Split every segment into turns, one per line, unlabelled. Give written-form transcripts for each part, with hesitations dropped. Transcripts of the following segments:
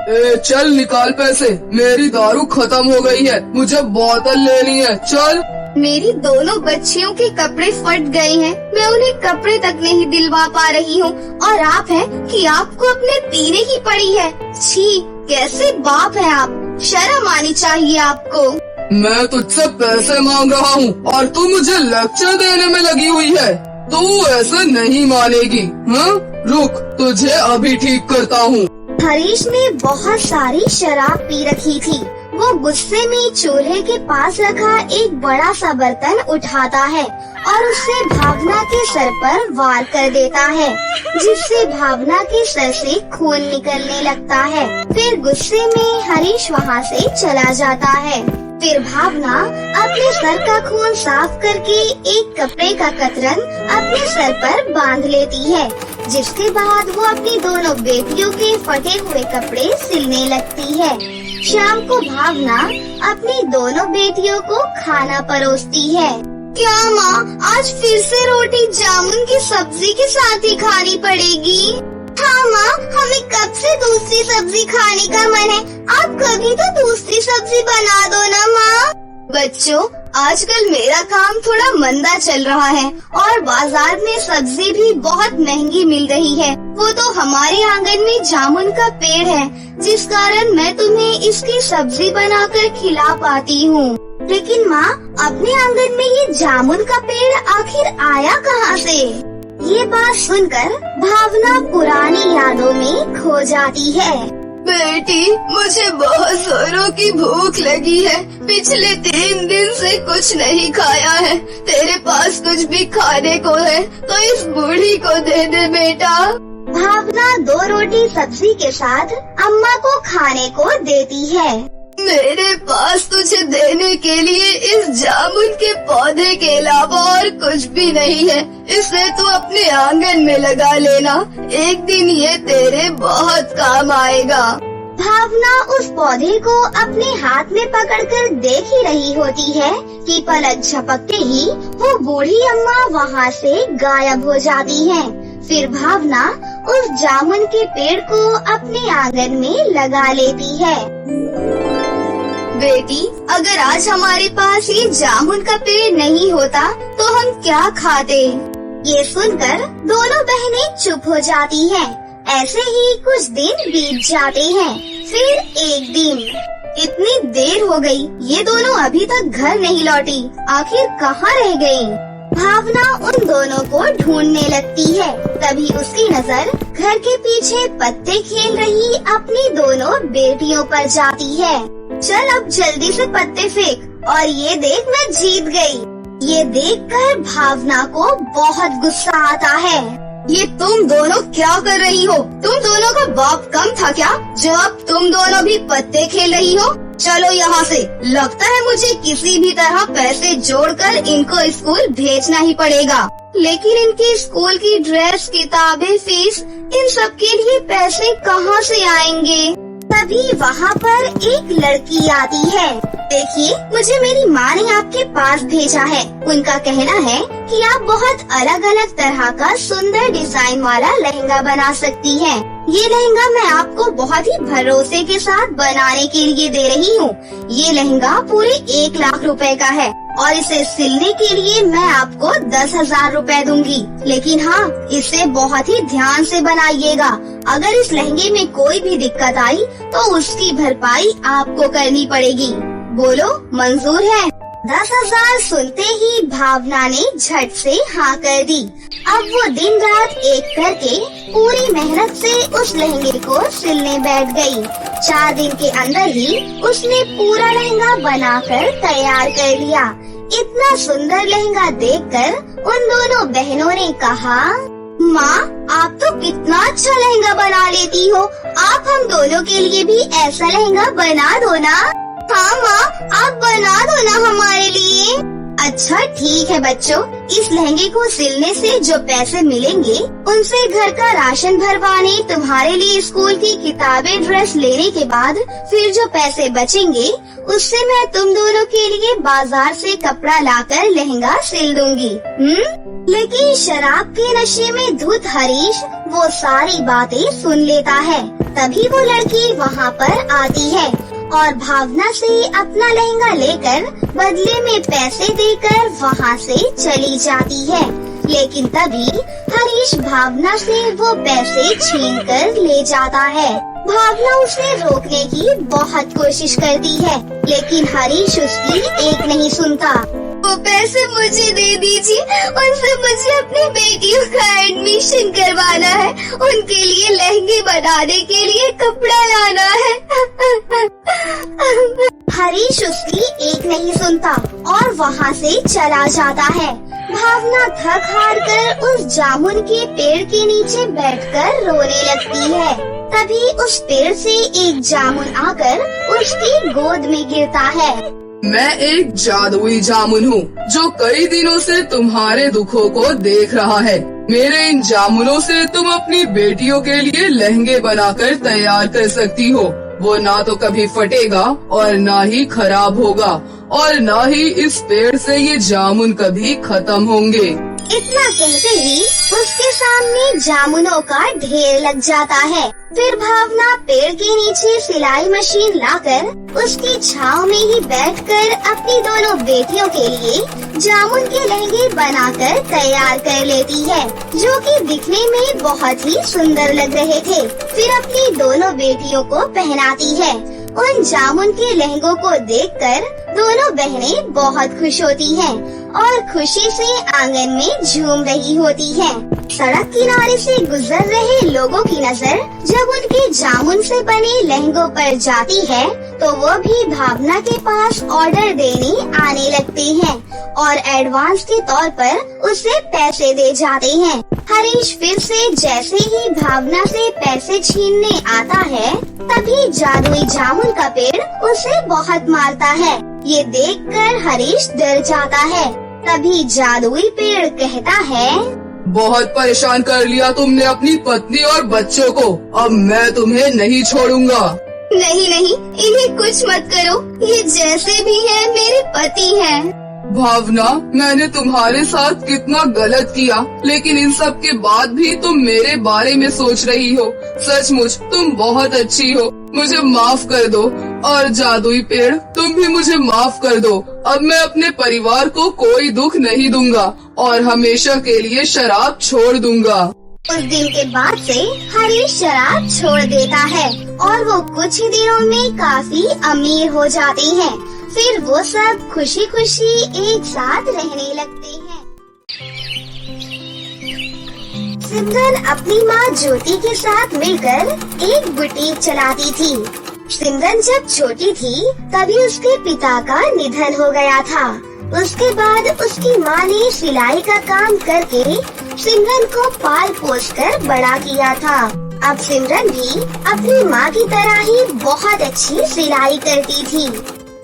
चल निकाल पैसे, मेरी दारू खत्म हो गई है, मुझे बोतल लेनी है, चल।
मेरी दोनों बच्चियों के कपड़े फट गए हैं, मैं उन्हें कपड़े तक नहीं दिलवा पा रही हूँ, और आप हैं कि आपको अपने पीने की पड़ी है। छी, कैसे बाप है आप, शर्म आनी चाहिए आपको।
मैं तुझसे पैसे मांग रहा हूँ और तू मुझे लेक्चर देने में लगी हुई है। तू ऐसे नहीं मानेगी। हाँ, रुक, तुझे अभी ठीक करता हूँ।
हरीश ने बहुत सारी शराब पी रखी थी। वो गुस्से में चूल्हे के पास रखा एक बड़ा सा बर्तन उठाता है और उससे भावना के सर पर वार कर देता है, जिससे भावना के सर से खून निकलने लगता है। फिर गुस्से में हरीश वहाँ से चला जाता है। फिर भावना अपने सर का खून साफ करके एक कपड़े का कतरन अपने सर पर बांध लेती है, जिसके बाद वो अपनी दोनों बेटियों के फटे हुए कपड़े सिलने लगती है। शाम को भावना अपनी दोनों बेटियों को खाना परोसती है। क्या माँ, आज फिर से रोटी जामुन की सब्जी के साथ ही खानी पड़ेगी? हाँ माँ, हमें कब से दूसरी सब्जी खाने का मन है, आप कभी तो दूसरी सब्जी बना दो ना माँ। बच्चों, आजकल मेरा काम थोड़ा मंदा चल रहा है और बाजार में सब्जी भी बहुत महंगी मिल रही है। वो तो हमारे आंगन में जामुन का पेड़ है, जिस कारण मैं तुम्हें इसकी सब्जी बनाकर खिला पाती हूँ। लेकिन माँ, अपने आंगन में ये जामुन का पेड़ आखिर आया कहाँ से? ये बात सुनकर भावना पुरानी यादों में खो जाती है। बेटी, मुझे बहुत जोरों की भूख लगी है, पिछले 3 दिन से कुछ नहीं खाया है। तेरे पास कुछ भी खाने को है तो इस बूढ़ी को दे दे बेटा। भावना 2 रोटी सब्जी के साथ अम्मा को खाने को देती है। मेरे पास तुझे देने के लिए इस जामुन के पौधे के अलावा और कुछ भी नहीं है, इसे तू अपने आंगन में लगा लेना, एक दिन ये तेरे बहुत काम आएगा। भावना उस पौधे को अपने हाथ में पकड़कर देख ही रही होती है कि पलक झपकते ही वो बूढ़ी अम्मा वहाँ से गायब हो जाती है। फिर भावना उस जामुन के पेड़ को अपने आंगन में लगा लेती है। बेटी, अगर आज हमारे पास ये जामुन का पेड़ नहीं होता तो हम क्या खाते? ये सुनकर दोनों बहनें चुप हो जाती हैं। ऐसे ही कुछ दिन बीत जाते हैं। फिर एक दिन, इतनी देर हो गई, ये दोनों अभी तक घर नहीं लौटी, आखिर कहाँ रह गयी? भावना उन दोनों को ढूंढने लगती है। तभी उसकी नजर घर के पीछे पत्ते खेल रही अपनी दोनों बेटियों पर जाती है। चल अब जल्दी से पत्ते फेंक, और ये देख मैं जीत गई। ये देखकर भावना को बहुत गुस्सा आता है। ये तुम दोनों क्या कर रही हो? तुम दोनों का बाप कम था क्या, जो अब तुम दोनों भी पत्ते खेल रही हो? चलो यहाँ से, लगता है मुझे किसी भी तरह पैसे जोड़कर इनको स्कूल भेजना ही पड़ेगा। लेकिन इनके स्कूल की ड्रेस, किताबें, फीस, इन सब के लिए पैसे कहाँ से आएंगे? तभी वहाँ पर एक लड़की आती है। देखिए, मुझे मेरी माँ ने आपके पास भेजा है। उनका कहना है कि आप बहुत अलग अलग तरह का सुंदर डिजाइन वाला लहंगा बना सकती हैं। ये लहंगा मैं आपको बहुत ही भरोसे के साथ बनाने के लिए दे रही हूँ। ये लहंगा पूरे 1 लाख रुपए का है और इसे सिलने के लिए मैं आपको 10,000 रुपए दूंगी। लेकिन हाँ, इसे बहुत ही ध्यान से बनाइएगा। अगर इस लहंगे में कोई भी दिक्कत आई तो उसकी भरपाई आपको करनी पड़ेगी। बोलो, मंजूर है? 10,000 सुनते ही भावना ने झट से हाँ कर दी। अब वो दिन रात एक करके पूरी मेहनत से उस लहंगे को सिलने बैठ गई। 4 दिन के अंदर ही उसने पूरा लहंगा बनाकर तैयार कर लिया। इतना सुंदर लहंगा देखकर उन दोनों बहनों ने कहा, माँ, आप तो कितना अच्छा लहंगा बना लेती हो। आप हम दोनों के लिए भी ऐसा लहंगा बना दो ना। हाँ माँ, आप बना दो ना हमारे लिए। अच्छा ठीक है बच्चों, इस लहंगे को सिलने से जो पैसे मिलेंगे उनसे घर का राशन भरवाने, तुम्हारे लिए स्कूल की किताबें, ड्रेस लेने के बाद फिर जो पैसे बचेंगे उससे मैं तुम दोनों के लिए बाजार से कपड़ा लाकर लहंगा सिल दूंगी। लेकिन शराब के नशे में धुत हरीश वो सारी बातें सुन लेता है। तभी वो लड़की वहाँ पर आती है और भावना से अपना लहंगा लेकर बदले में पैसे देकर वहाँ से चली जाती है। लेकिन तभी हरीश भावना से वो पैसे छीन कर ले जाता है। भावना उसे रोकने की बहुत कोशिश करती है, लेकिन हरीश उसकी एक नहीं सुनता। वो पैसे मुझे दे दीजिए, उनसे मुझे अपनी बेटियों का एडमिशन करवाना है, उनके लिए लहंगे बनाने के लिए कपड़ा लाना है। हरीश उसकी एक नहीं सुनता और वहाँ से चला जाता है। भावना थक हार कर उस जामुन के पेड़ के नीचे बैठकर रोने लगती है। तभी उस पेड़ से एक जामुन आकर उसकी गोद में गिरता है।
मैं एक जादुई जामुन हूँ जो कई दिनों से तुम्हारे दुखों को देख रहा है। मेरे इन जामुनों से तुम अपनी बेटियों के लिए लहंगे बनाकर तैयार कर सकती हो। वो ना तो कभी फटेगा और ना ही खराब होगा और ना ही इस पेड़ से ये जामुन कभी खत्म होंगे।
इतना कहते ही उसके सामने जामुनों का ढेर लग जाता है। फिर भावना पेड़ के नीचे सिलाई मशीन लाकर उसकी छांव में ही बैठकर अपनी दोनों बेटियों के लिए जामुन के लहंगे बनाकर तैयार कर लेती है, जो कि दिखने में बहुत ही सुंदर लग रहे थे। फिर अपनी दोनों बेटियों को पहनाती है। उन जामुन के लहंगों को देखकर दोनों बहनें बहुत खुश होती हैं और खुशी से आंगन में झूम रही होती हैं। सड़क किनारे से गुजर रहे लोगों की नजर जब उनके जामुन से बने लहंगों पर जाती है तो वो भी भावना के पास ऑर्डर देने आने लगते हैं और एडवांस के तौर पर उसे पैसे दे जाते हैं। हरीश फिर से जैसे ही भावना से पैसे छीनने आता है तभी जादुई जामुन का पेड़ उसे बहुत मारता है। ये देखकर हरीश डर जाता है। तभी जादुई पेड़ कहता है,
बहुत परेशान कर लिया तुमने अपनी पत्नी और बच्चों को, अब मैं तुम्हें नहीं छोड़ूंगा।
नहीं नहीं, इन्हें कुछ मत करो, ये जैसे भी है मेरे पति हैं।
भावना, मैंने तुम्हारे साथ कितना गलत किया, लेकिन इन सब के बाद भी तुम मेरे बारे में सोच रही हो। सचमुच तुम बहुत अच्छी हो, मुझे माफ कर दो। और जादुई पेड़, तुम भी मुझे माफ कर दो। अब मैं अपने परिवार को कोई दुख नहीं दूंगा और हमेशा के लिए शराब छोड़ दूंगा।
उस दिन के बाद से हरीश शराब छोड़ देता है और वो कुछ ही दिनों में काफी अमीर हो जाते हैं। फिर वो सब खुशी खुशी एक साथ रहने लगते हैं। सिमरन अपनी माँ ज्योति के साथ मिलकर एक बुटीक चलाती थी। सिमरन जब छोटी थी तभी उसके पिता का निधन हो गया था। उसके बाद उसकी माँ ने सिलाई का काम करके सिमरन को पाल पोस कर बड़ा किया था। अब सिमरन भी अपनी माँ की तरह ही बहुत अच्छी सिलाई करती थी।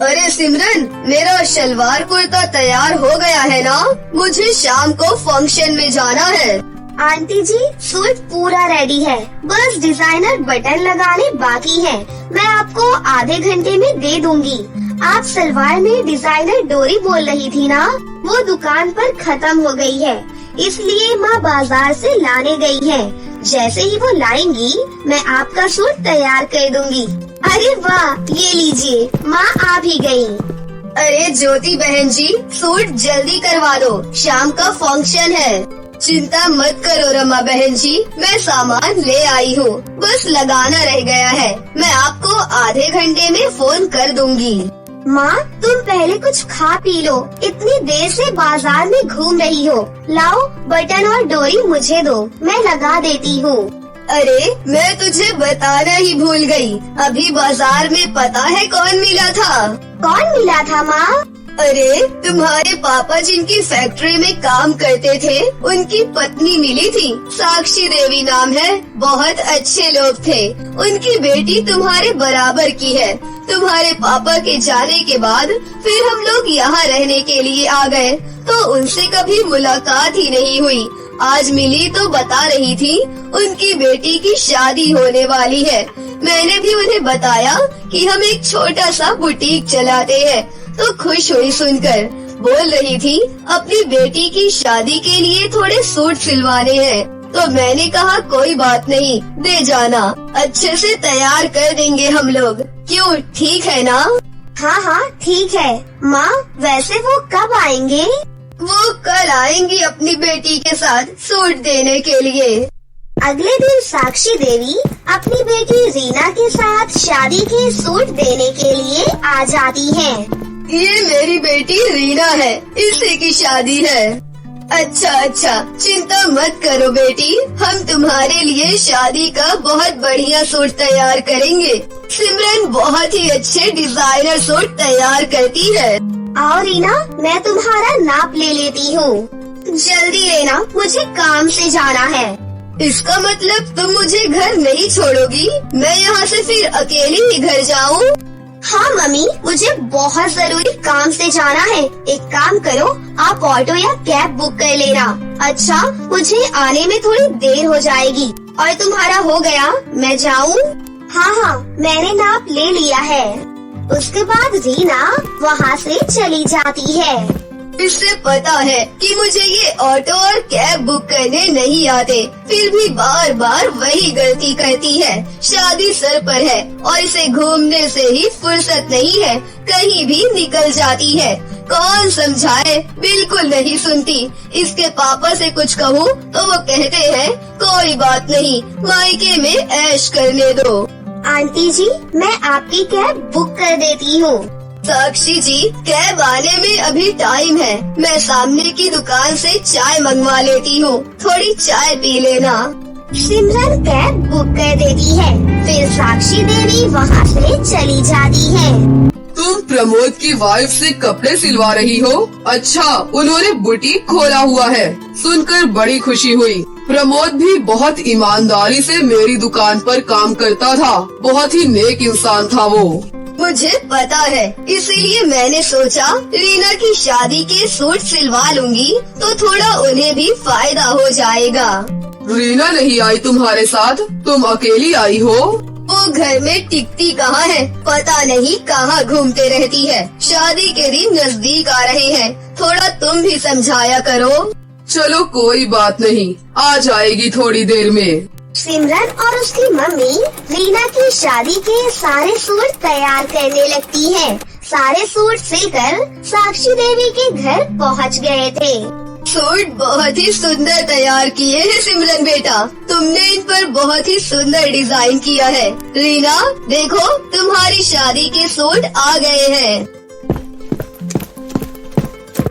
अरे सिमरन, मेरा शलवार कुर्ता तैयार हो गया है ना? मुझे शाम को फंक्शन में जाना है।
आंटी जी, सूट पूरा रेडी है, बस डिजाइनर बटन लगाने बाकी है। मैं आपको आधे घंटे में दे दूंगी। आप सलवार में डिजाइनर डोरी बोल रही थी ना, वो दुकान पर खत्म हो गई है, इसलिए माँ बाजार से लाने गई है। जैसे ही वो लाएंगी मैं आपका सूट तैयार कर दूंगी। अरे वाह, ये लीजिए, माँ आ भी गयी।
अरे ज्योति बहन जी, सूट जल्दी करवा दो, शाम का फंक्शन है। चिंता मत करो रमा बहन जी, मैं सामान ले आई हूँ, बस लगाना रह गया है। मैं आपको आधे घंटे में फोन कर दूंगी।
माँ, तुम पहले कुछ खा पी लो, इतनी देर से बाजार में घूम रही हो। लाओ, बटन और डोरी मुझे दो, मैं लगा देती हूँ।
अरे मैं तुझे बताना ही भूल गई, अभी बाजार में पता है कौन मिला था?
कौन मिला था माँ?
अरे तुम्हारे पापा जिनकी फैक्ट्री में काम करते थे, उनकी पत्नी मिली थी। साक्षी देवी नाम है, बहुत अच्छे लोग थे। उनकी बेटी तुम्हारे बराबर की है, तुम्हारे पापा के जाने के बाद फिर हम लोग यहाँ रहने के लिए आ गए, तो उनसे कभी मुलाकात ही नहीं हुई। आज मिली तो बता रही थी उनकी बेटी की शादी होने वाली है। मैंने भी उन्हें बताया कि हम एक छोटा सा बुटीक चलाते हैं, तो खुश हुई सुनकर। बोल रही थी अपनी बेटी की शादी के लिए थोड़े सूट सिलवाने हैं, तो मैंने कहा कोई बात नहीं, दे जाना, अच्छे से तैयार कर देंगे हम लोग। क्यों, ठीक है ना?
हाँ हाँ ठीक है। माँ वैसे वो कब आएंगे?
वो कल आएंगी अपनी बेटी के साथ सूट देने के लिए।
अगले दिन साक्षी देवी अपनी बेटी रीना के साथ शादी के सूट देने के लिए आ जाती है।
ये मेरी बेटी रीना है, इसी की शादी है। अच्छा, चिंता मत करो बेटी, हम तुम्हारे लिए शादी का बहुत बढ़िया सूट तैयार करेंगे। सिमरन बहुत ही अच्छे डिजाइनर सूट तैयार करती है।
आओ रीना, मैं तुम्हारा नाप ले लेती हूँ। जल्दी लेना, मुझे काम से जाना है।
इसका मतलब तुम मुझे घर नहीं छोड़ोगी? मैं यहाँ से फिर अकेली ही घर जाऊँ?
हाँ मम्मी, मुझे बहुत जरूरी काम से जाना है। एक काम करो, आप ऑटो या कैब बुक कर लेना। अच्छा, मुझे आने में थोड़ी देर हो जाएगी। और तुम्हारा हो गया, मैं जाऊँ? हाँ, मैंने नाप ले लिया है। उसके बाद रीना वहाँ से चली जाती है।
इससे पता है कि मुझे ये ऑटो और कैब बुक करने नहीं आते, फिर भी बार बार वही गलती करती है। शादी सर पर है और इसे घूमने से ही फुर्सत नहीं है, कहीं भी निकल जाती है। कौन समझाए, बिल्कुल नहीं सुनती। इसके पापा से कुछ कहूँ तो वो कहते हैं कोई बात नहीं, मायके में ऐश करने दो।
आंटी जी, मैं आपकी कैब बुक कर देती हूँ।
साक्षी जी, कैब आने में अभी टाइम है, मैं सामने की दुकान से चाय मंगवा लेती हूँ, थोड़ी चाय पी लेना।
सिमरन कैब बुक कर देती है, फिर साक्षी देवी वहाँ से चली जाती है।
तुम प्रमोद की वाइफ से कपड़े सिलवा रही हो? अच्छा, उन्होंने बुटीक खोला हुआ है, सुनकर बड़ी खुशी हुई। प्रमोद भी बहुत ईमानदारी से मेरी दुकान पर काम करता था, बहुत ही नेक इंसान था वो।
मुझे पता है, इसीलिए मैंने सोचा रीना की शादी के सूट सिलवा लूंगी, तो थोड़ा उन्हें भी फायदा हो जाएगा।
रीना नहीं आई तुम्हारे साथ? तुम अकेली आई हो?
वो घर में टिकती कहाँ है, पता नहीं कहाँ घूमते रहती है। शादी के दिन नजदीक आ रहे हैं, थोड़ा तुम भी समझाया करो।
चलो कोई बात नहीं, आ जाएगी थोड़ी देर में।
सिमरन और उसकी मम्मी रीना की शादी के सारे सूट तैयार करने लगती है। सारे सूट सिलकर साक्षी देवी के घर पहुंच गए थे।
सूट बहुत ही सुंदर तैयार किए हैं सिमरन बेटा, तुमने इन पर बहुत ही सुंदर डिजाइन किया है। रीना देखो, तुम्हारी शादी के सूट आ गए हैं।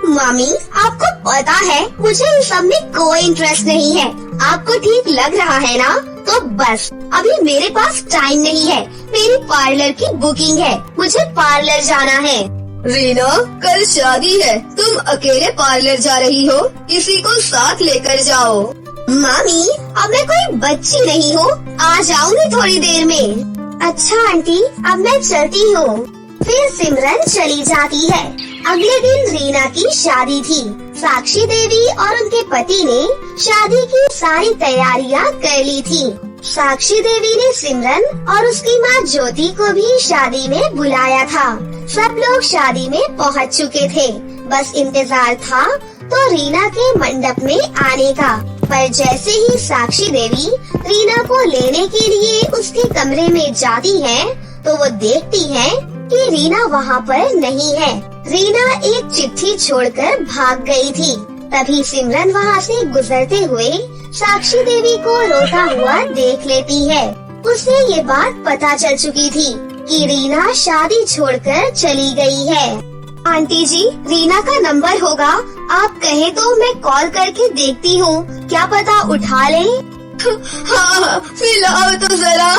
मम्मी, आपको पता है मुझे इन सब में कोई इंटरेस्ट नहीं है। आपको ठीक लग रहा है ना? तो बस अभी मेरे पास टाइम नहीं है, मेरी पार्लर की बुकिंग है, मुझे पार्लर जाना है।
रीना, कल शादी है, तुम अकेले पार्लर जा रही हो, किसी को साथ लेकर जाओ।
मम्मी, अब मैं कोई बच्ची नहीं हूँ, आ जाऊंगी थोड़ी देर में। अच्छा आंटी, अब मैं चलती हूँ। फिर सिमरन चली जाती है। अगले दिन रीना की शादी थी। साक्षी देवी और उनके पति ने शादी की सारी तैयारियां कर ली थी। साक्षी देवी ने सिमरन और उसकी माँ ज्योति को भी शादी में बुलाया था। सब लोग शादी में पहुँच चुके थे, बस इंतजार था तो रीना के मंडप में आने का। पर जैसे ही साक्षी देवी रीना को लेने के लिए उसके कमरे में जाती है, तो वो देखती है कि रीना वहाँ पर नहीं है। रीना एक चिट्ठी छोड़कर भाग गई थी। तभी सिमरन वहाँ से गुजरते हुए साक्षी देवी को रोता हुआ देख लेती है। उसे ये बात पता चल चुकी थी कि रीना शादी छोड़कर चली गई है। आंटी जी, रीना का नंबर होगा, आप कहे तो मैं कॉल करके देखती हूँ, क्या पता उठा ले।
हाँ, मिलाओ तो जरा।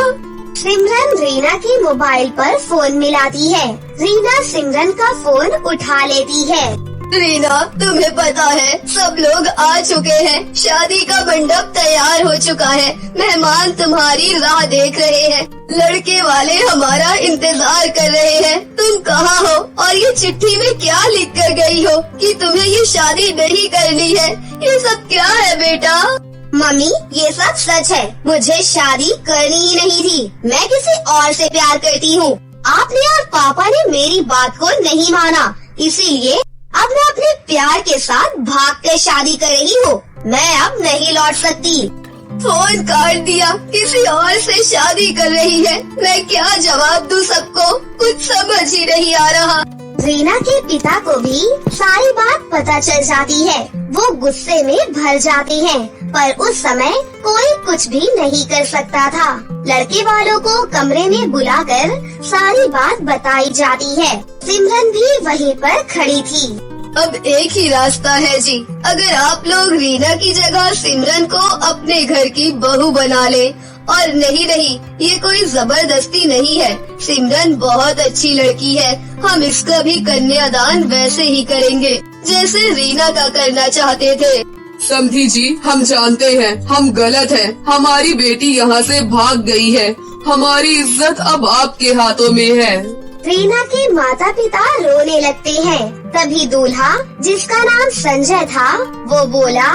सिमरन रीना के मोबाइल पर फोन मिलाती है। रीना सिमरन का फोन उठा लेती है।
रीना, तुम्हें पता है सब लोग आ चुके हैं, शादी का मंडप तैयार हो चुका है, मेहमान तुम्हारी राह देख रहे हैं, लड़के वाले हमारा इंतजार कर रहे हैं। तुम कहाँ हो और ये चिट्ठी में क्या लिख कर गई हो कि तुम्हें ये शादी नहीं करनी है? ये सब क्या है बेटा?
मम्मी, ये सब सच है। मुझे शादी करनी ही नहीं थी। मैं किसी और से प्यार करती हूँ। आपने और पापा ने मेरी बात को नहीं माना, इसीलिए अब मैं अपने प्यार के साथ भाग कर शादी कर रही हूँ। मैं अब नहीं लौट सकती।
फोन काट दिया, किसी और से शादी कर रही है। मैं क्या जवाब दूँ सबको? कुछ समझ ही नहीं आ रहा।
रीना के पिता को भी सारी बात पता चल जाती है। वो गुस्से में भर जाते हैं, पर उस समय कोई कुछ भी नहीं कर सकता था। लड़के वालों को कमरे में बुलाकर सारी बात बताई जाती है। सिमरन भी वहीं पर खड़ी थी।
अब एक ही रास्ता है जी, अगर आप लोग रीना की जगह सिमरन को अपने घर की बहू बना ले। और नहीं, ये कोई जबरदस्ती नहीं है। सिमरन बहुत अच्छी लड़की है। हम इसका भी कन्यादान वैसे ही करेंगे जैसे रीना का करना चाहते थे।
समधी जी, हम जानते हैं हम गलत हैं। हमारी बेटी यहाँ से भाग गई है। हमारी इज्जत अब आपके हाथों में है।
रीना के माता पिता रोने लगते हैं। तभी दूल्हा, जिसका नाम संजय था, वो बोला,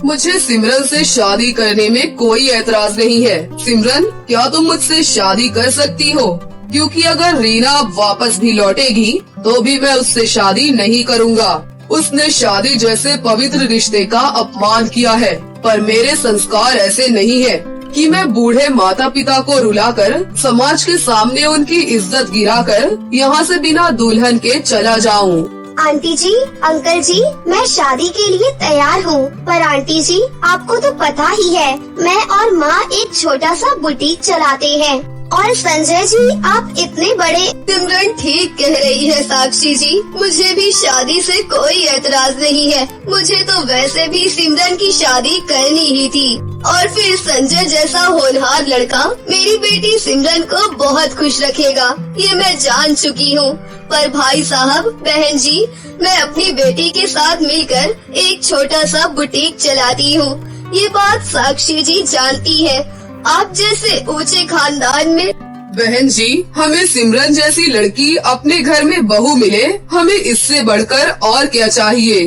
मुझे सिमरन से शादी करने में कोई एतराज नहीं है। सिमरन, क्या तुम मुझसे शादी कर सकती हो? क्योंकि अगर रीना अब वापस भी लौटेगी तो भी मैं उससे शादी नहीं करूँगा। उसने शादी जैसे पवित्र रिश्ते का अपमान किया है। पर मेरे संस्कार ऐसे नहीं है कि मैं बूढ़े माता पिता को रुलाकर समाज के सामने उनकी इज्जत गिराकर यहाँ से बिना दुल्हन के चला जाऊँ।
आंटी जी, अंकल जी, मैं शादी के लिए तैयार हूँ। पर आंटी जी, आपको तो पता ही है, मैं और माँ एक छोटा सा बुटीक चलाते हैं। और संजय जी, आप इतने बड़े।
सिमरन ठीक कह रही है साक्षी जी, मुझे भी शादी से कोई एतराज नहीं है। मुझे तो वैसे भी सिमरन की शादी करनी ही थी। और फिर संजय जैसा होनहार लड़का मेरी बेटी सिमरन को बहुत खुश रखेगा, ये मैं जान चुकी हूँ। पर भाई साहब, बहन जी, मैं अपनी बेटी के साथ मिलकर एक छोटा सा बुटीक चलाती हूँ। ये बात साक्षी जी जानती है। आप जैसे ऊंचे खानदान में।
बहन जी, हमें सिमरन जैसी लड़की अपने घर में बहू मिले, हमें इससे बढ़कर और क्या चाहिए?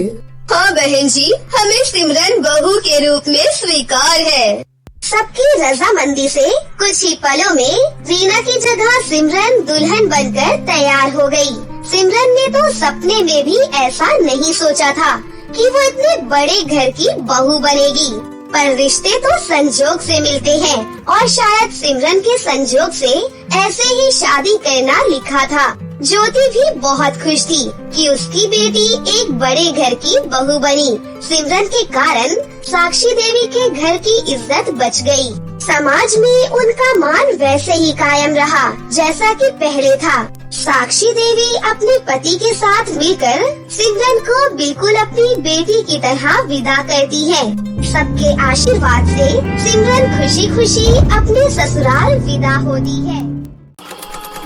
हाँ बहन जी, हमें सिमरन बहू के रूप में स्वीकार है।
सबकी रजामंदी से कुछ ही पलों में रीना की जगह सिमरन दुल्हन बनकर तैयार हो गई। सिमरन ने तो सपने में भी ऐसा नहीं सोचा था कि वो इतने बड़े घर की बहू बनेगी। पर रिश्ते तो संजोग से मिलते हैं और शायद सिमरन के संजोग से ऐसे ही शादी करना लिखा था। ज्योति भी बहुत खुश थी कि उसकी बेटी एक बड़े घर की बहू बनी। सिमरन के कारण साक्षी देवी के घर की इज्जत बच गई। समाज में उनका मान वैसे ही कायम रहा जैसा कि पहले था। साक्षी देवी अपने पति के साथ मिलकर सिमरन को बिल्कुल अपनी बेटी की तरह विदा करती है। सबके आशीर्वाद से सिमरन खुशी खुशी अपने ससुराल विदा होती है।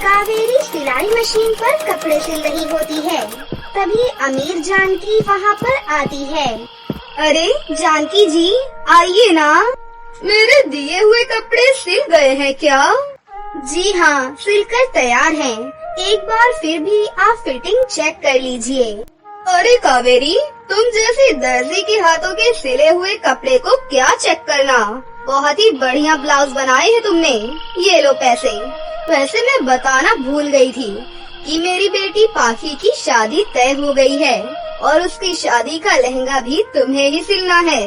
कावेरी सिलाई मशीन पर कपड़े सिल रही होती है। तभी अमीर जानकी वहाँ पर आती है।
अरे जानकी जी, आइए ना। मेरे दिए हुए कपड़े सिल गए हैं क्या?
जी हाँ, सिलकर तैयार हैं। एक बार फिर भी आप फिटिंग चेक कर लीजिए।
अरे कावेरी, तुम जैसे दर्जी के हाथों के सिले हुए कपड़े को क्या चेक करना? बहुत ही बढ़िया ब्लाउज बनाए हैं तुमने। ये लो पैसे। वैसे मैं बताना भूल गई थी कि मेरी बेटी पाखी की शादी तय हो गई है और उसकी शादी का लहंगा भी तुम्हें ही सिलना है।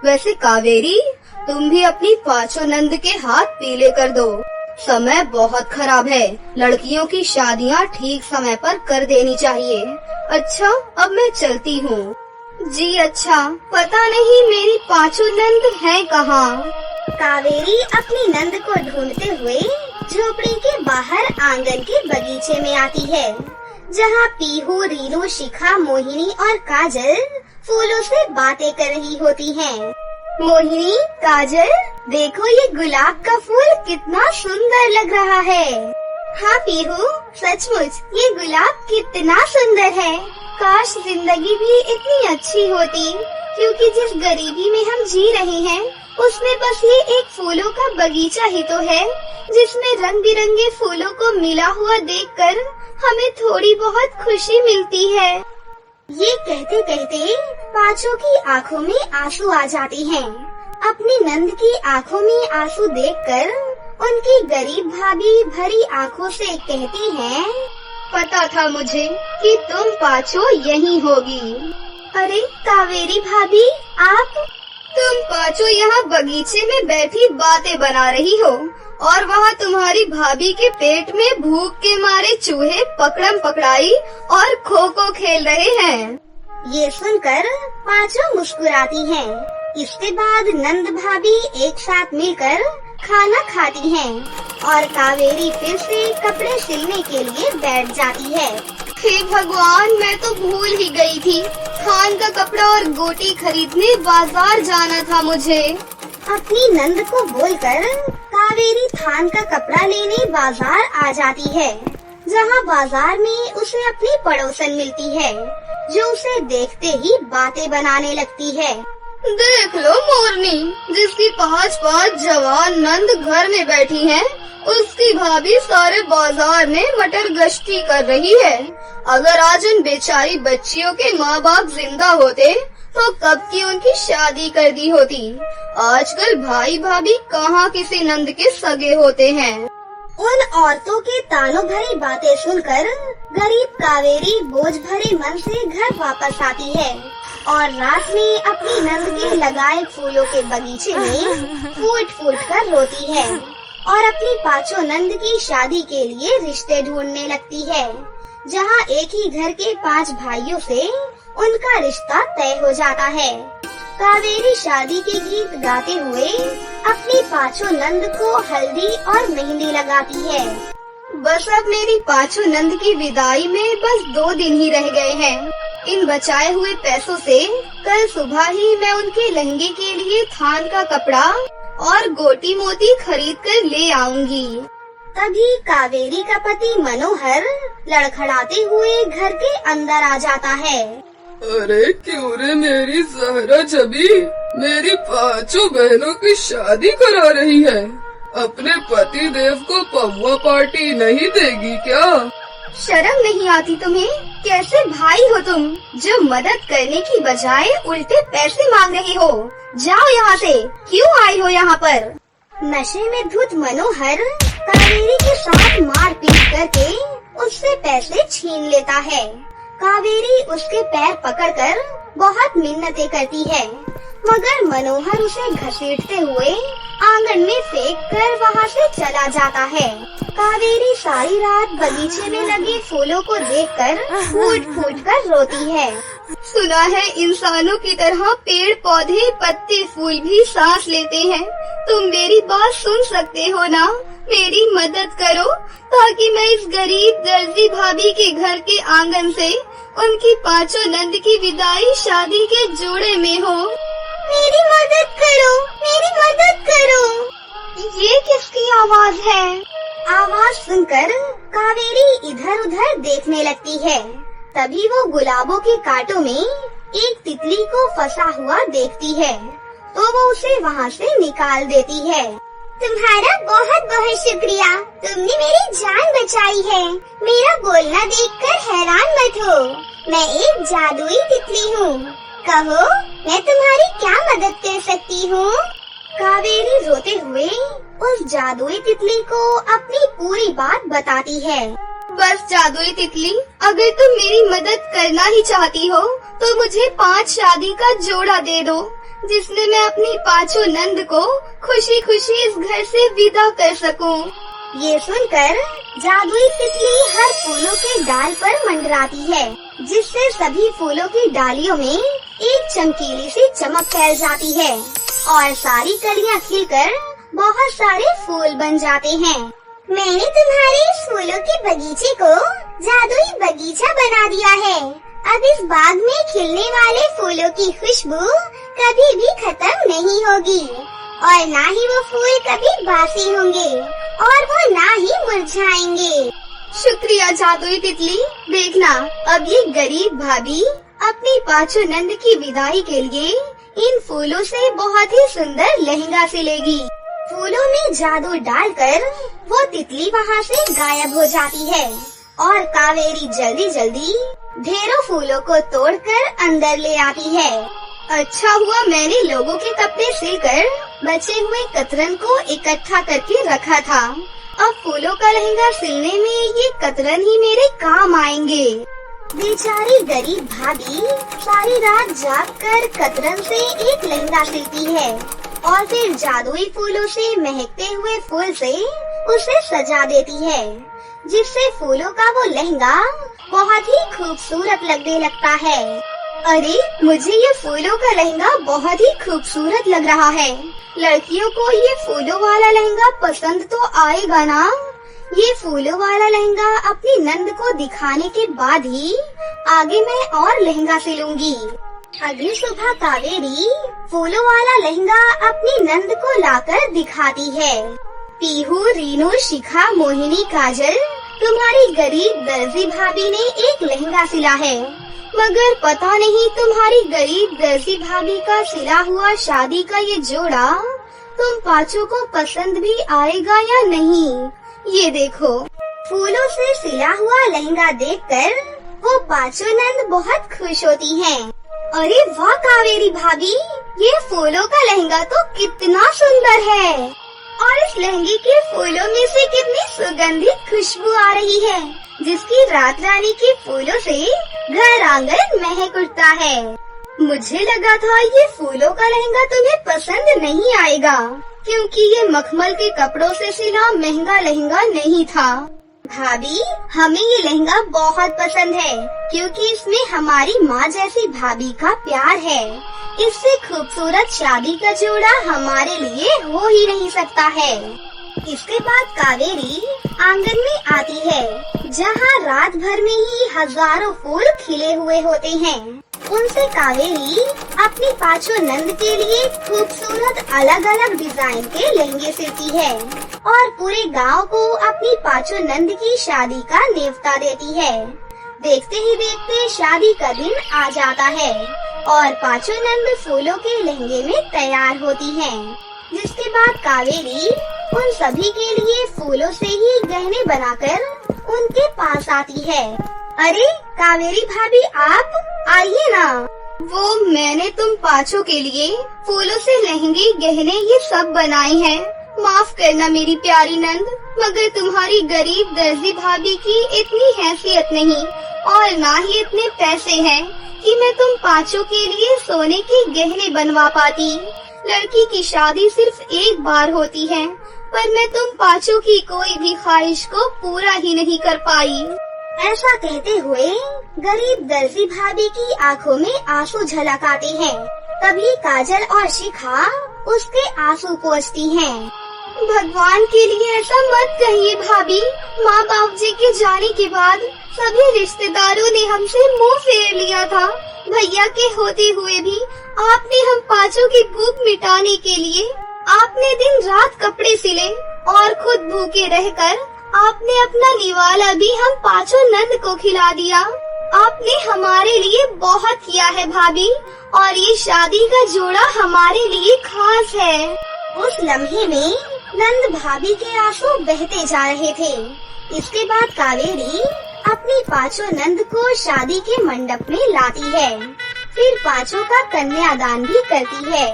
वैसे कावेरी, तुम भी अपनी पांचों नंद के हाथ पीले कर दो। समय बहुत खराब है, लड़कियों की शादियाँ ठीक समय पर कर देनी चाहिए। अच्छा, अब मैं चलती हूँ। जी अच्छा, पता नहीं मेरी पांचों नंद हैं कहाँ?
कावेरी अपनी नंद को ढूंढते हुए झोपड़ी के बाहर आंगन के बगीचे में आती है, जहाँ पीहू, रीनू, शिखा, मोहिनी और काजल फूलों से बातें कर रही होती हैं। मोहिनी, काजल, देखो ये गुलाब का फूल कितना सुंदर लग रहा है। हाँ पीहू, सचमुच ये गुलाब कितना सुंदर है। काश जिंदगी भी इतनी अच्छी होती, क्योंकि जिस गरीबी में हम जी रहे हैं उसमें बस ये एक फूलों का बगीचा ही तो है, जिसमें रंग बिरंगे फूलों को मिला हुआ देखकर हमें थोड़ी बहुत खुशी मिलती है। ये कहते कहते पांचों की आंखों में आंसू आ जाते हैं। अपनी नंद की आंखों में आंसू देखकर उनकी गरीब भाभी भरी आंखों से कहती हैं,
पता था मुझे कि तुम पाँचों यहीं होगी।
अरे कावेरी भाभी, आप?
तुम पाँचों यहाँ बगीचे में बैठी बातें बना रही हो और वहाँ तुम्हारी भाभी के पेट में भूख के मारे चूहे पकड़म पकड़ाई और खो खो खेल रहे हैं।
ये सुनकर पांचों मुस्कुराती हैं। इसके बाद नंद भाभी एक साथ मिलकर खाना खाती हैं और कावेरी फिर से कपड़े सिलने के लिए बैठ जाती है।
हे भगवान, मैं तो भूल ही गई थी। थान का कपड़ा और गोटी खरीदने बाजार जाना था मुझे।
अपनी नंद को बोलकर कावेरी थान का कपड़ा लेने बाजार आ जाती है, जहाँ बाजार में उसे अपनी पड़ोसन मिलती है, जो उसे देखते ही बातें बनाने लगती है।
देख लो मोरनी, जिसकी 5-5 जवान नंद घर में बैठी हैं, उसकी भाभी सारे बाजार में मटर गश्ती कर रही है। अगर आज उन बेचारी बच्चियों के माँ बाप जिंदा होते तो कब की उनकी शादी कर दी होती। आजकल भाई भाभी कहाँ किसी नंद के सगे होते हैं।
उन औरतों के तानों भरी बातें सुनकर गरीब कावेरी बोझ भरे मन से घर वापस आती है और रात में अपनी नंद के लगाए फूलों के बगीचे में फूट फूट कर रोती है और अपनी पांचों नंद की शादी के लिए रिश्ते ढूंढने लगती है, जहाँ एक ही घर के 5 भाइयों से उनका रिश्ता तय हो जाता है। कावेरी शादी के गीत गाते हुए अपनी पांचों नंद को हल्दी और मेहंदी लगाती है।
बस अब मेरी पांचों नंद की विदाई में बस 2 दिन ही रह गए हैं। इन बचाए हुए पैसों से कल सुबह ही मैं उनके लहंगे के लिए थान का कपड़ा और गोटी मोती खरीद कर ले आऊंगी।
तभी कावेरी का पति मनोहर लड़खड़ाते हुए घर के अंदर आ जाता है।
अरे क्यों रे मेरी जहरा जबी, मेरी पांचों बहनों की शादी करा रही है। अपने पति देव को पौवा पार्टी नहीं देगी क्या?
शर्म नहीं आती तुम्हें? कैसे भाई हो तुम, जो मदद करने की बजाय उल्टे पैसे मांग रहे हो? जाओ यहाँ से, क्यों आई हो यहाँ पर?
नशे में धुत मनोहर कावेरी के साथ मारपीट करके उससे पैसे छीन लेता है। कावेरी उसके पैर पकड़कर बहुत मिन्नतें करती है, मगर मनोहर उसे घसीटते हुए आंगन में फेंक कर वहाँ से चला जाता है। कावेरी सारी रात बगीचे में लगे फूलों को देखकर फूट फूट कर रोती है।
सुना है इंसानों की तरह पेड़ पौधे पत्ते फूल भी सांस लेते हैं। तुम मेरी बात सुन सकते हो ना? मेरी मदद करो ताकि मैं इस गरीब दर्जी भाभी के घर के आंगन से उनकी पांचों नंद की विदाई शादी के जोड़े में हो।
मेरी मदद करो, मेरी मदद करो।
ये किसकी आवाज है?
आवाज सुनकर कावेरी इधर उधर देखने लगती है। तभी वो गुलाबों के कांटों में एक तितली को फंसा हुआ देखती है, तो वो उसे वहाँ से निकाल देती है। तुम्हारा बहुत बहुत शुक्रिया, तुमने मेरी जान बचाई है। मेरा बोलना देखकर हैरान मत हो, मैं एक जादुई तितली हूँ। कहो, मैं तुम्हारी क्या मदद कर सकती हूँ? कावेरी रोते हुए उस जादुई तितली को अपनी पूरी बात बताती है।
बस जादुई तितली, अगर तुम मेरी मदद करना ही चाहती हो तो मुझे 5 शादी का जोड़ा दे दो, जिसमें मैं अपनी पांचों नंद को खुशी खुशी इस घर से विदा कर सकूं।
ये सुनकर जादुई तितली हर फूलों के डाल पर मंडराती है, जिससे सभी फूलों की डालियों में एक चमकीली सी चमक फैल जाती है और सारी कलियां खिलकर बहुत सारे फूल बन जाते हैं। मैंने तुम्हारे इस फूलों के बगीचे को जादुई बगीचा बना दिया है। अब इस बाग में खिलने वाले फूलों की खुशबू कभी भी खत्म नहीं होगी। और ना ही वो फूल कभी बासी होंगे और वो ना ही मुरझाएंगे।
शुक्रिया जादुई तितली। देखना, अब ये गरीब भाभी अपनी पाचो नंद की विदाई के लिए इन फूलों से बहुत ही सुंदर लहंगा सिलेगी।
फूलों में जादू डालकर वो तितली वहाँ से गायब हो जाती है और कावेरी जल्दी जल्दी ढेरों फूलों को तोड़कर अंदर ले आती है।
अच्छा हुआ मैंने लोगों के कपड़े सिलकर बचे हुए कतरन को इकट्ठा करके रखा था। अब फूलों का लहंगा सिलने में ये कतरन ही मेरे काम आएंगे।
बेचारी गरीब भाभी सारी रात जागकर कतरन से एक लहंगा सिलती है और फिर जादुई फूलों से महकते हुए फूल से उसे सजा देती है, जिससे फूलों का वो लहंगा बहुत ही खूबसूरत लगने लगता है।
अरे, मुझे ये फूलों का लहंगा बहुत ही खूबसूरत लग रहा है। लड़कियों को ये फूलों वाला लहंगा पसंद तो आएगा ना? ये फूलों वाला लहंगा अपनी नंद को दिखाने के बाद ही आगे मैं और लहंगा सिलूंगी।
अगली सुबह कावेरी फूलों वाला लहंगा अपनी नंद को लाकर दिखाती है।
पीहू, रीनू, शिखा, मोहिनी, काजल, तुम्हारी गरीब दर्जी भाभी ने एक लहंगा सिला है, मगर पता नहीं तुम्हारी गरीब दर्जी भाभी का सिला हुआ शादी का ये जोड़ा तुम पांचों को पसंद भी आएगा या नहीं। ये देखो।
फूलों से सिला हुआ लहंगा देखकर वो पांचों नंद बहुत खुश होती हैं।
अरे वाह कावेरी भाभी, ये फूलों का लहंगा तो कितना सुंदर है और इस लहंगे के फूलों में से कितनी सुगंधित खुशबू आ रही है, जिसकी रात रानी के फूलों से घर आंगन महक उठता है। मुझे लगा था ये फूलों का लहंगा तुम्हें पसंद नहीं आएगा, क्योंकि ये मखमल के कपड़ों से सिला महंगा लहंगा नहीं था।
भाभी, हमें ये लहंगा बहुत पसंद है, क्योंकि इसमें हमारी माँ जैसी भाभी का प्यार है। इससे खूबसूरत शादी का जोड़ा हमारे लिए हो ही नहीं सकता है। इसके बाद कावेरी आंगन में आती है, जहाँ रात भर में ही हजारों फूल खिले हुए होते हैं। उनसे कावेरी अपनी पांचों नंद के लिए खूबसूरत अलग अलग डिजाइन के लहंगे सिलती है और पूरे गांव को अपनी पांचों नंद की शादी का न्योता देती है। देखते ही देखते शादी का दिन आ जाता है और पांचों नंद फूलों के लहंगे में तैयार होती हैं, जिसके बाद कावेरी उन सभी के लिए फूलों से ही गहने बनाकर उनके पास आती है।
अरे कावेरी भाभी, आप आइए ना। वो मैंने तुम पांचों के लिए फूलों से लहंगे गहने ये सब बनाए हैं। माफ करना मेरी प्यारी नंद, मगर तुम्हारी गरीब दर्जी भाभी की इतनी हैसियत नहीं और ना ही इतने पैसे हैं कि मैं तुम पांचों के लिए सोने के गहने बनवा पाती। लड़की की शादी सिर्फ एक बार होती है, पर मैं तुम पांचों की कोई भी ख्वाहिश को पूरा ही नहीं कर पाई।
ऐसा कहते हुए गरीब दर्जी भाभी की आंखों में आंसू झलक आते हैं। तभी काजल और शिखा उसके आंसू पोंछती हैं।
भगवान के लिए ऐसा मत कहिए भाभी। माँ बाप जी के जाने के बाद सभी रिश्तेदारों ने हमसे मुंह फेर लिया था। भैया के होते हुए भी आपने हम पांचों की भूख मिटाने के लिए आपने दिन रात कपड़े सिले और खुद भूखे रहकर आपने अपना निवाला भी हम पांचों नंद को खिला दिया। आपने हमारे लिए बहुत किया है भाभी, और ये शादी का जोड़ा हमारे लिए खास है।
उस लम्हे में नंद भाभी के आंसू बहते जा रहे थे। इसके बाद कावेरी अपनी पांचों नंद को शादी के मंडप में लाती है, फिर पांचों का कन्यादान भी करती है।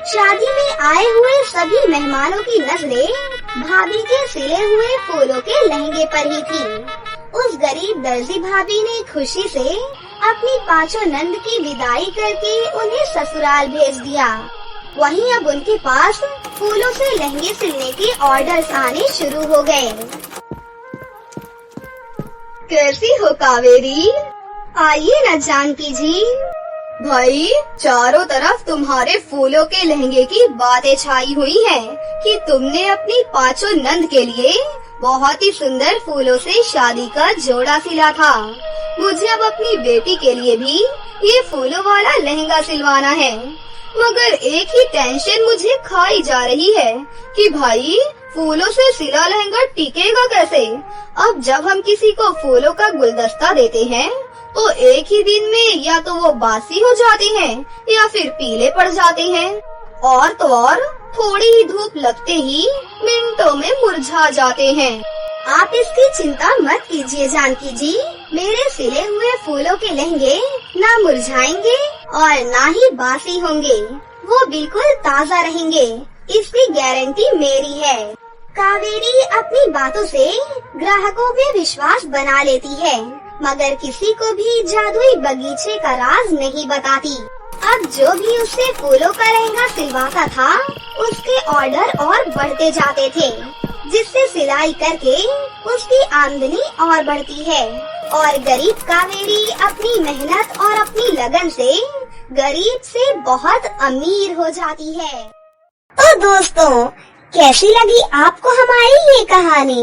शादी में आए हुए सभी मेहमानों की नजरें भाभी के सिले हुए फूलों के लहंगे पर ही थी। उस गरीब दर्जी भाभी ने खुशी से अपनी पांचों नंद की विदाई करके उन्हें ससुराल भेज दिया। वहीं अब उनके पास फूलों से लहंगे सिलने के ऑर्डर्स आने शुरू हो गए।
कैसी हो कावेरी? आइए न जानकी जी। भाई, चारों तरफ तुम्हारे फूलों के लहंगे की बातें छाई हुई हैं कि तुमने अपनी पांचों नंद के लिए बहुत ही सुंदर फूलों से शादी का जोड़ा सिला था। मुझे अब अपनी बेटी के लिए भी ये फूलों वाला लहंगा सिलवाना है। मगर एक ही टेंशन मुझे खाई जा रही है कि भाई फूलों से सिला लहंगा टिकेगा कैसे। अब जब हम किसी को फूलों का गुलदस्ता देते हैं तो एक ही दिन में या तो वो बासी हो जाते हैं या फिर पीले पड़ जाते हैं, और तो और थोड़ी ही धूप लगते ही मिनटों में मुरझा जाते हैं।
आप इसकी चिंता मत कीजिए जानकी जी, मेरे सिले हुए फूलों के लहंगे ना मुरझाएंगे और ना ही बासी होंगे, वो बिल्कुल ताज़ा रहेंगे, इसकी गारंटी मेरी है। कावेरी अपनी बातों से ग्राहकों में विश्वास बना लेती है, मगर किसी को भी जादुई बगीचे का राज नहीं बताती। अब जो भी उससे फूलों का लहंगा सिलवाता था, उसके ऑर्डर और बढ़ते जाते थे, जिससे सिलाई करके उसकी आमदनी और बढ़ती है और गरीब कावेरी अपनी मेहनत और अपनी लगन से गरीब से बहुत अमीर हो जाती है।
तो दोस्तों, कैसी लगी आपको हमारी ये कहानी?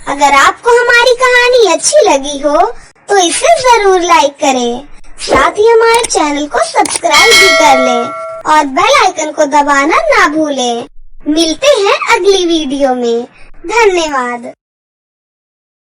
अगर आपको हमारी कहानी अच्छी लगी हो तो इसे जरूर लाइक करें, साथ ही हमारे चैनल को सब्सक्राइब भी कर लें और बेल आइकन को दबाना ना भूलें। मिलते हैं अगली वीडियो में। धन्यवाद।